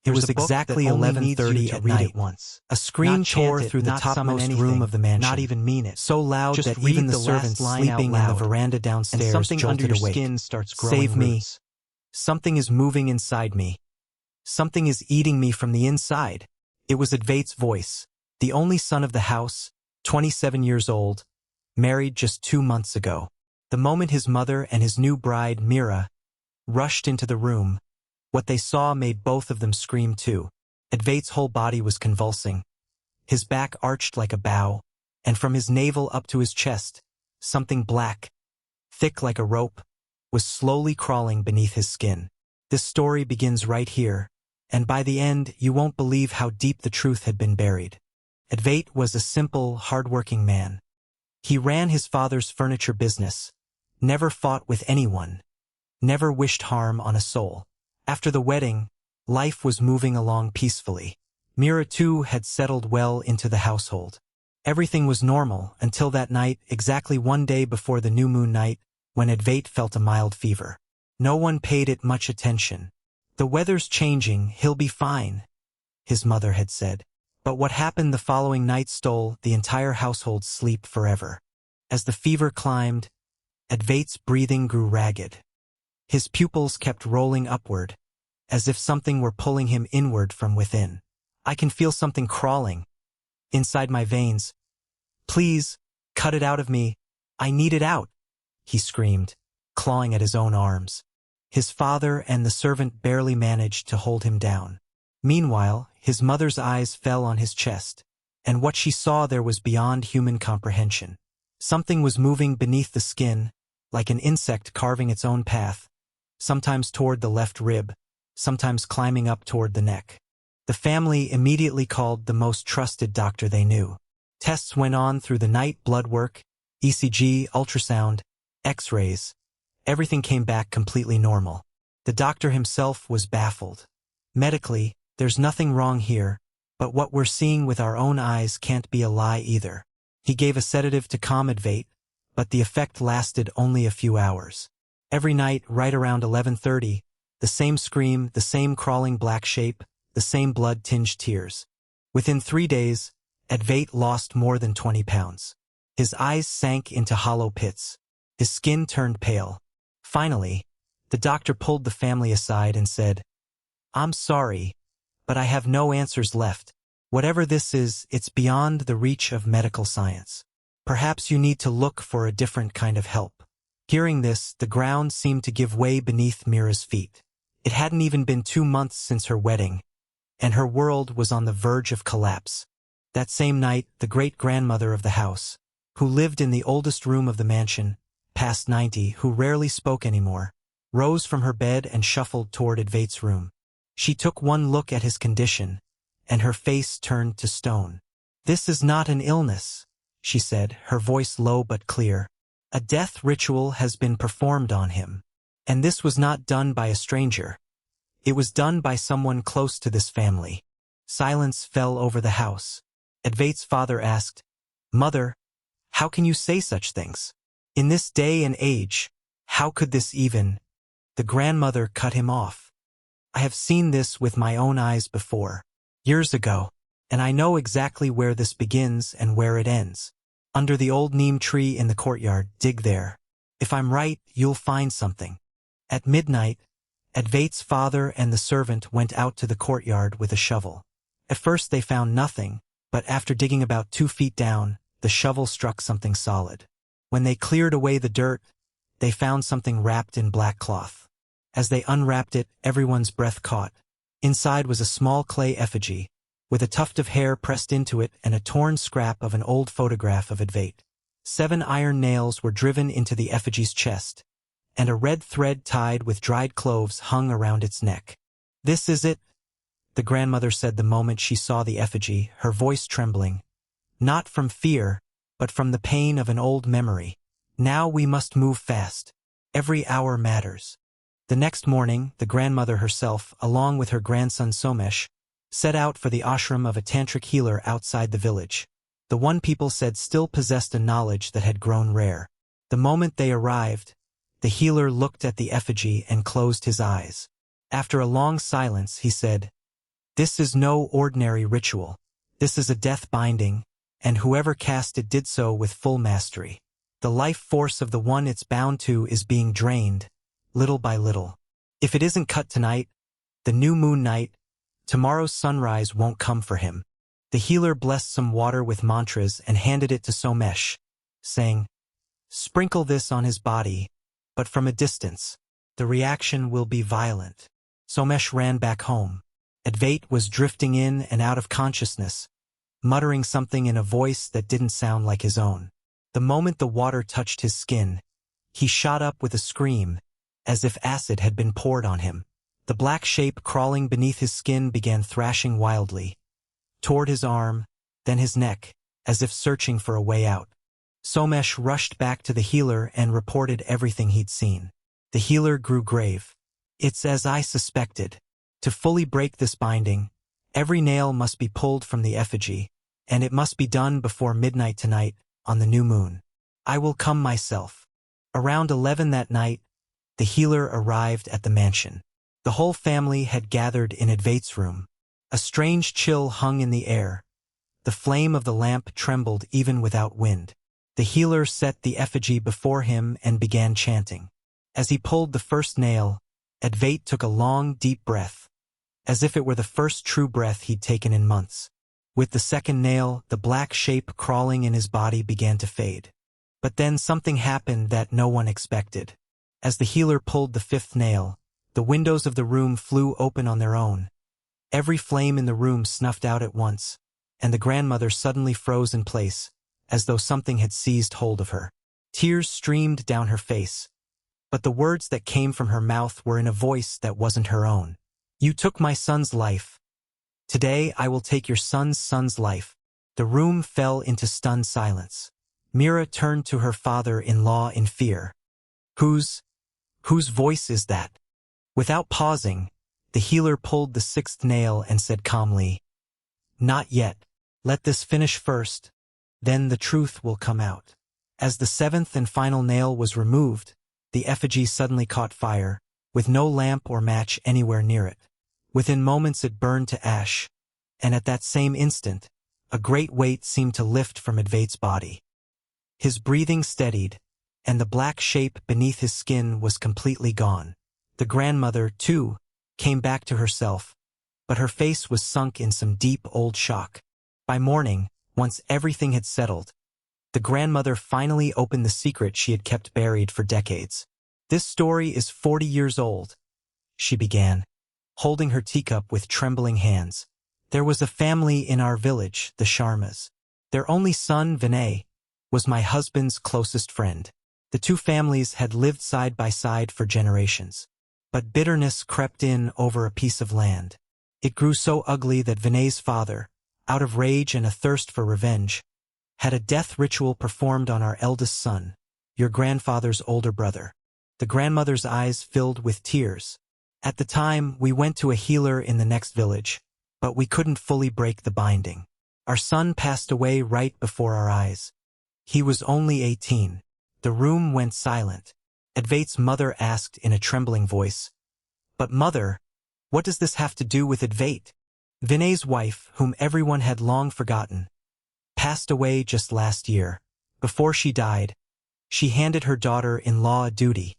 It was exactly 11:30 at night. A scream tore through the topmost room of the mansion, not even mean it, so loud that even the servants sleeping in the veranda downstairs jolted awake. Save me. Something is moving inside me. Something is eating me from the inside. It was Advait's voice, the only son of the house, 27 years old, married just 2 months ago. The moment his mother and his new bride, Mira, rushed into the room, what they saw made both of them scream too. Advait's whole body was convulsing. His back arched like a bow, and from his navel up to his chest, something black, thick like a rope, was slowly crawling beneath his skin. This story begins right here, and by the end you won't believe how deep the truth had been buried. Advait was a simple, hard-working man. He ran his father's furniture business, never fought with anyone, never wished harm on a soul. After the wedding, life was moving along peacefully. Mira too had settled well into the household. Everything was normal until that night, exactly 1 day before the new moon night, when Advait felt a mild fever. No one paid it much attention. "The weather's changing, he'll be fine," his mother had said. But what happened the following night stole the entire household's sleep forever. As the fever climbed, Advait's breathing grew ragged. His pupils kept rolling upward, as if something were pulling him inward from within. "I can feel something crawling inside my veins. Please, cut it out of me. I need it out," he screamed, clawing at his own arms. His father and the servant barely managed to hold him down. Meanwhile, his mother's eyes fell on his chest, and what she saw there was beyond human comprehension. Something was moving beneath the skin, like an insect carving its own path, sometimes toward the left rib, sometimes climbing up toward the neck. The family immediately called the most trusted doctor they knew. Tests went on through the night: blood work, ECG, ultrasound, X-rays. Everything came back completely normal. The doctor himself was baffled. "Medically, there's nothing wrong here, but what we're seeing with our own eyes can't be a lie either." He gave a sedative to calm Advait, but the effect lasted only a few hours. Every night, right around 11:30, the same scream, the same crawling black shape, the same blood-tinged tears. Within 3 days, Advait lost more than 20 pounds. His eyes sank into hollow pits. His skin turned pale. Finally, the doctor pulled the family aside and said, "I'm sorry, but I have no answers left. Whatever this is, it's beyond the reach of medical science. Perhaps you need to look for a different kind of help." Hearing this, the ground seemed to give way beneath Mira's feet. It hadn't even been 2 months since her wedding, and her world was on the verge of collapse. That same night, the great-grandmother of the house, who lived in the oldest room of the mansion, past 90, who rarely spoke anymore, rose from her bed and shuffled toward Advait's room. She took one look at his condition, and her face turned to stone. "This is not an illness," she said, her voice low but clear. "A death ritual has been performed on him. And this was not done by a stranger. It was done by someone close to this family." Silence fell over the house. Advait's father asked, "Mother, how can you say such things? In this day and age, how could this even—" The grandmother cut him off. "I have seen this with my own eyes before, years ago, and I know exactly where this begins and where it ends. Under the old neem tree in the courtyard, dig there. If I'm right, you'll find something." At midnight, Advait's father and the servant went out to the courtyard with a shovel. At first they found nothing, but after digging about 2 feet down, the shovel struck something solid. When they cleared away the dirt, they found something wrapped in black cloth. As they unwrapped it, everyone's breath caught. Inside was a small clay effigy, with a tuft of hair pressed into it and a torn scrap of an old photograph of Advait. 7 iron nails were driven into the effigy's chest, and a red thread tied with dried cloves hung around its neck. "This is it," the grandmother said the moment she saw the effigy, her voice trembling. "Not from fear, but from the pain of an old memory. Now we must move fast. Every hour matters." The next morning, the grandmother herself, along with her grandson Somesh, set out for the ashram of a tantric healer outside the village. The one people said still possessed a knowledge that had grown rare. The moment they arrived, the healer looked at the effigy and closed his eyes. After a long silence, he said, "This is no ordinary ritual. This is a death binding, and whoever cast it did so with full mastery. The life force of the one it's bound to is being drained, little by little. If it isn't cut tonight, the new moon night, tomorrow's sunrise won't come for him." The healer blessed some water with mantras and handed it to Somesh, saying, "Sprinkle this on his body, but from a distance. The reaction will be violent." Somesh ran back home. Advait was drifting in and out of consciousness, muttering something in a voice that didn't sound like his own. The moment the water touched his skin, he shot up with a scream, as if acid had been poured on him. The black shape crawling beneath his skin began thrashing wildly, toward his arm, then his neck, as if searching for a way out. Somesh rushed back to the healer and reported everything he'd seen. The healer grew grave. "It's as I suspected. To fully break this binding, every nail must be pulled from the effigy, and it must be done before midnight tonight, on the new moon. I will come myself." Around 11 that night, the healer arrived at the mansion. The whole family had gathered in Advait's room. A strange chill hung in the air. The flame of the lamp trembled even without wind. The healer set the effigy before him and began chanting. As he pulled the first nail, Advait took a long, deep breath, as if it were the first true breath he'd taken in months. With the second nail, the black shape crawling in his body began to fade. But then something happened that no one expected. As the healer pulled the fifth nail, the windows of the room flew open on their own. Every flame in the room snuffed out at once, and the grandmother suddenly froze in place, as though something had seized hold of her. Tears streamed down her face, but the words that came from her mouth were in a voice that wasn't her own. "You took my son's life. Today I will take your son's life." The room fell into stunned silence. Mira turned to her father-in-law in fear. Whose voice is that?" Without pausing, the healer pulled the sixth nail and said calmly, "Not yet. Let this finish first, then the truth will come out." As the seventh and final nail was removed, the effigy suddenly caught fire, with no lamp or match anywhere near it. Within moments it burned to ash, and at that same instant, a great weight seemed to lift from Advait's body. His breathing steadied, and the black shape beneath his skin was completely gone. The grandmother, too, came back to herself, but her face was sunk in some deep old shock. By morning, once everything had settled, the grandmother finally opened the secret she had kept buried for decades. "This story is 40 years old," she began, holding her teacup with trembling hands. "There was a family in our village, the Sharmas. Their only son, Vinay, was my husband's closest friend. The two families had lived side by side for generations. But bitterness crept in over a piece of land. It grew so ugly that Vinay's father, out of rage and a thirst for revenge, had a death ritual performed on our eldest son, your grandfather's older brother." The grandmother's eyes filled with tears. "At the time, we went to a healer in the next village, but we couldn't fully break the binding. Our son passed away right before our eyes. He was only 18. The room went silent. Advait's mother asked in a trembling voice, "But mother, what does this have to do with Advait?" Vinay's wife, whom everyone had long forgotten, passed away just last year. Before she died, she handed her daughter-in-law a duty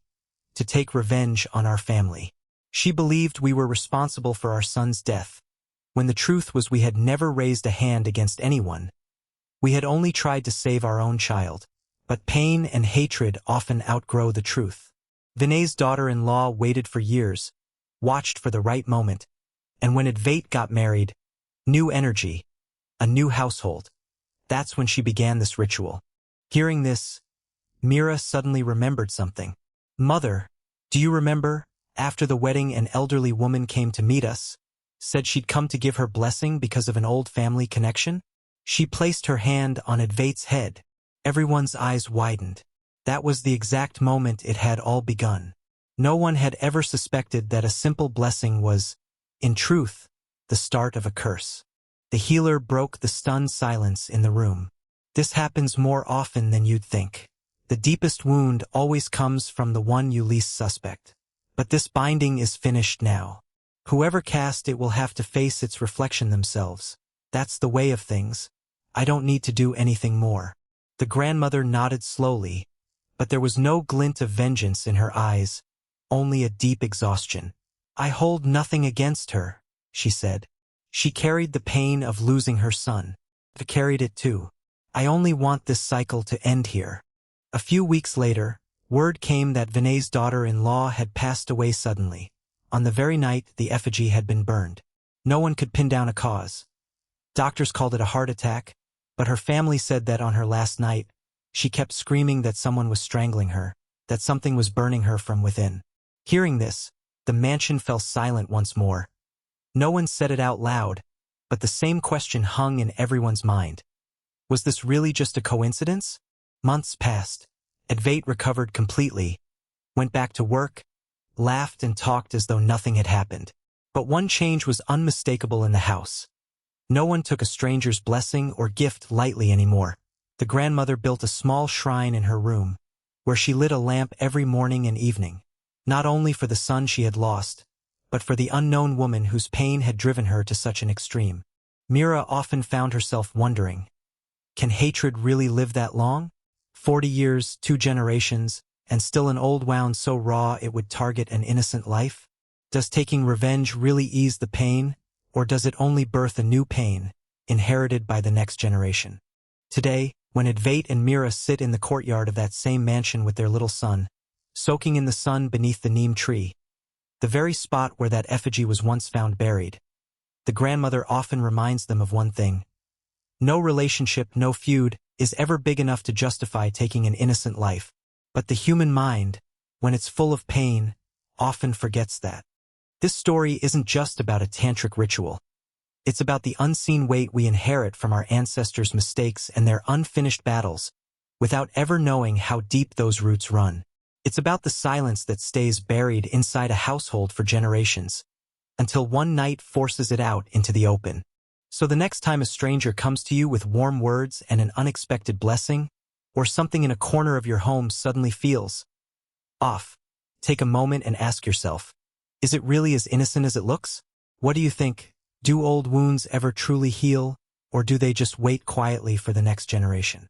to take revenge on our family. She believed we were responsible for our son's death, when the truth was we had never raised a hand against anyone. We had only tried to save our own child. But pain and hatred often outgrow the truth. Vinay's daughter-in-law waited for years, watched for the right moment, and when Advait got married, new energy, a new household. That's when she began this ritual." Hearing this, Mira suddenly remembered something. "Mother, do you remember, after the wedding an elderly woman came to meet us, said she'd come to give her blessing because of an old family connection? She placed her hand on Advait's head." Everyone's eyes widened. That was the exact moment it had all begun. No one had ever suspected that a simple blessing was, in truth, the start of a curse. The healer broke the stunned silence in the room. "This happens more often than you'd think. The deepest wound always comes from the one you least suspect. But this binding is finished now. Whoever cast it will have to face its reflection themselves. That's the way of things. I don't need to do anything more. The grandmother nodded slowly, but there was no glint of vengeance in her eyes, only a deep exhaustion. I hold nothing against her, she said. She carried the pain of losing her son. I carried it too. I only want this cycle to end here. A few weeks later, word came that Vinay's daughter-in-law had passed away suddenly. On the very night the effigy had been burned. No one could pin down a cause. Doctors called it a heart attack, but her family said that on her last night, she kept screaming that someone was strangling her, that something was burning her from within. Hearing this, the mansion fell silent once more. No one said it out loud, but the same question hung in everyone's mind. Was this really just a coincidence? Months passed. Advait recovered completely, went back to work, laughed and talked as though nothing had happened. But one change was unmistakable in the house. No one took a stranger's blessing or gift lightly anymore. The grandmother built a small shrine in her room, where she lit a lamp every morning and evening, not only for the son she had lost, but for the unknown woman whose pain had driven her to such an extreme. Mira often found herself wondering, can hatred really live that long? 40 years, 2 generations, and still an old wound so raw it would target an innocent life? Does taking revenge really ease the pain, or does it only birth a new pain, inherited by the next generation? Today, when Advait and Mira sit in the courtyard of that same mansion with their little son, soaking in the sun beneath the neem tree, the very spot where that effigy was once found buried, the grandmother often reminds them of one thing. No relationship, no feud, is ever big enough to justify taking an innocent life. But the human mind, when it's full of pain, often forgets that. This story isn't just about a tantric ritual. It's about the unseen weight we inherit from our ancestors' mistakes and their unfinished battles, without ever knowing how deep those roots run. It's about the silence that stays buried inside a household for generations, until one night forces it out into the open. So the next time a stranger comes to you with warm words and an unexpected blessing, or something in a corner of your home suddenly feels off, take a moment and ask yourself, is it really as innocent as it looks? What do you think? Do old wounds ever truly heal, or do they just wait quietly for the next generation?